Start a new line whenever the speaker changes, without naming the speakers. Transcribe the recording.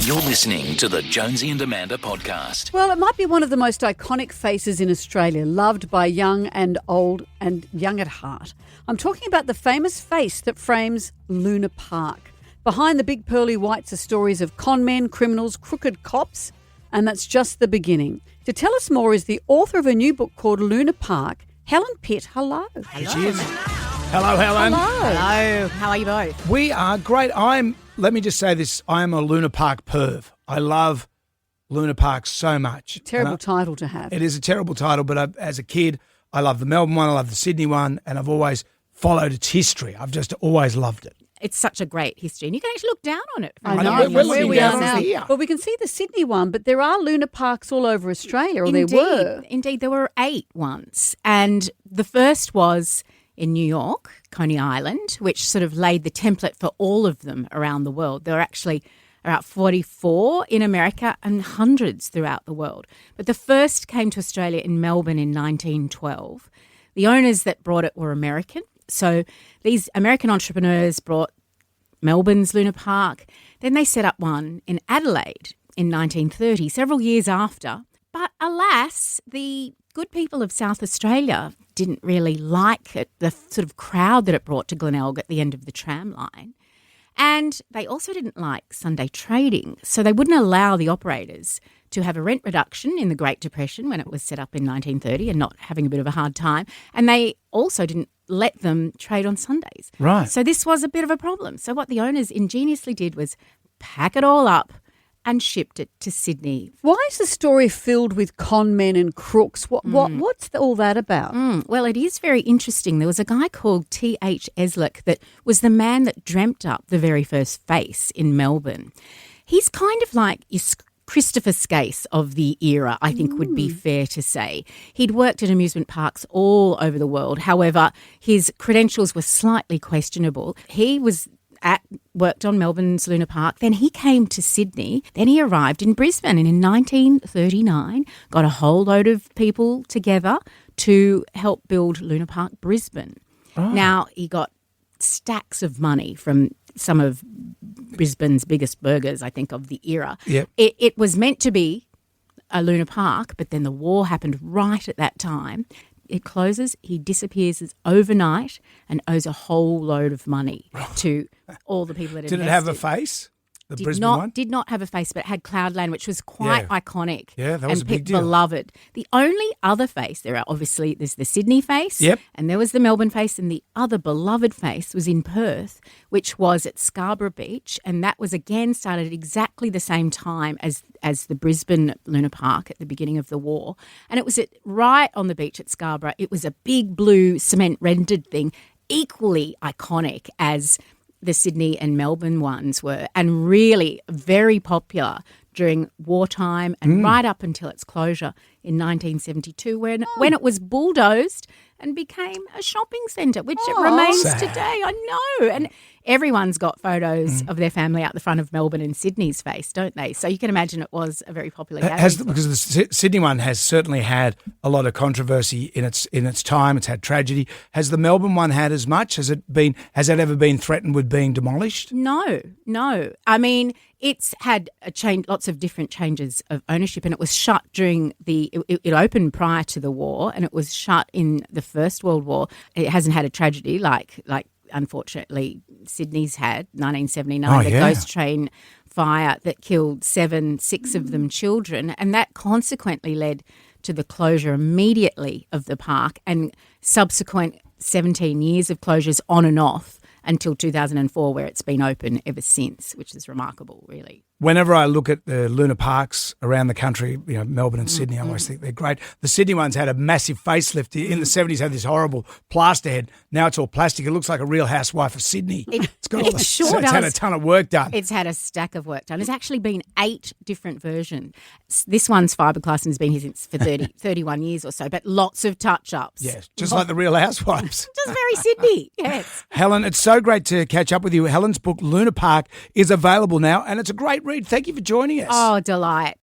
You're listening to the Jonesy and Amanda podcast.
Well, it might be one of the most iconic faces in Australia, loved by young and old and young at heart. I'm talking about the famous face that frames Luna Park. Behind the big pearly whites are stories of con men, criminals, crooked cops, and that's just the beginning. To tell us more is the author of a new book called Luna Park, Helen Pitt. Hello.
Here she is. Hello, Helen.
Hello. How are you both?
We are great. Let me just say this, I am a Luna Park perv. I love Luna Park so much.
Terrible title to have.
It is a terrible title, but as a kid, I love the Melbourne one, I love the Sydney one, and I've always followed its history. I've just always loved it.
It's such a great history, and you can actually look down on it.
I know.
We're
Where
looking
we
down
are
on
now.
it here.
Well, we can see the Sydney one, but there are Luna Parks all over Australia, or
Indeed,
there were.
Indeed, there were 8 once. And the first was in New York, Coney Island, which sort of laid the template for all of them around the world. There were actually about 44 in America and hundreds throughout the world. But the first came to Australia in Melbourne in 1912. The owners that brought it were American. So these American entrepreneurs brought Melbourne's Luna Park. Then they set up one in Adelaide in 1930, several years after. But alas, the good people of South Australia didn't really like it, the sort of crowd that it brought to Glenelg at the end of the tram line. And they also didn't like Sunday trading, so they wouldn't allow the operators to have a rent reduction in the Great Depression when it was set up in 1930 and not having a bit of a hard time. And they also didn't let them trade on Sundays.
Right.
So this was a bit of a problem. So what the owners ingeniously did was pack it all up and shipped it to Sydney.
Why is the story filled with con men and crooks? What's all that about?
Well, it is very interesting. There was a guy called T.H. Eslick that was the man that dreamt up the very first face in Melbourne. He's kind of like your Christopher Skase of the era, I think would be fair to say. He'd worked at amusement parks all over the world. However, his credentials were slightly questionable. He worked on Melbourne's Luna Park. Then he came to Sydney. Then he arrived in Brisbane, and in 1939 got a whole load of people together to help build Luna Park Brisbane. Oh. Now, he got stacks of money from some of Brisbane's biggest burgers, I think, of the era.
Yep.
It was meant to be a Luna Park, but then the war happened right at that time. It closes, he disappears overnight and owes a whole load of money to all the people that
Did it have a face? The Brisbane one?
Did not have a face, but it had Cloudland, which was quite iconic.
Yeah, that was a big deal.
Beloved. The only other face, there's the Sydney face,
yep,
and there was the Melbourne face, and the other beloved face was in Perth, which was at Scarborough Beach, and that was again started at exactly the same time as the Brisbane Luna Park at the beginning of the war. And it was right on the beach at Scarborough. It was a big blue cement rendered thing, equally iconic as the Sydney and Melbourne ones were, and really very popular during wartime and right up until its closure in 1972 when it was bulldozed and became a shopping centre, which it remains today. I know. And everyone's got photos of their family out the front of Melbourne and Sydney's face, don't they? So you can imagine it was a very popular gathering.
Because the Sydney one has certainly had a lot of controversy in its time. It's had tragedy. Has the Melbourne one had as much? Has it ever been threatened with being demolished?
No. I mean, it's had lots of different changes of ownership, and it was shut during it opened prior to the war, and it was shut in the First World War. It hasn't had a tragedy like unfortunately Sydney's had, 1979, Ghost Train fire that killed 6 of them children, and that consequently led to the closure immediately of the park and subsequent 17 years of closures on and off until 2004, where it's been open ever since, which is remarkable, really.
Whenever I look at the Luna Parks around the country, Melbourne and Sydney, I always think they're great. The Sydney one's had a massive facelift. In the 70s, had this horrible plaster head. Now it's all plastic. It looks like a Real Housewife of Sydney. It's had a ton of work done.
It's had a stack of work done. There's actually been 8 different versions. This one's fiberglass and has been here for 31 years or so, but lots of touch-ups.
Yes, just like the Real Housewives.
Just very Sydney, yes.
Helen, it's so great to catch up with you. Helen's book, Luna Park, is available now, and it's a great read. Thank you for joining us.
Oh, delight.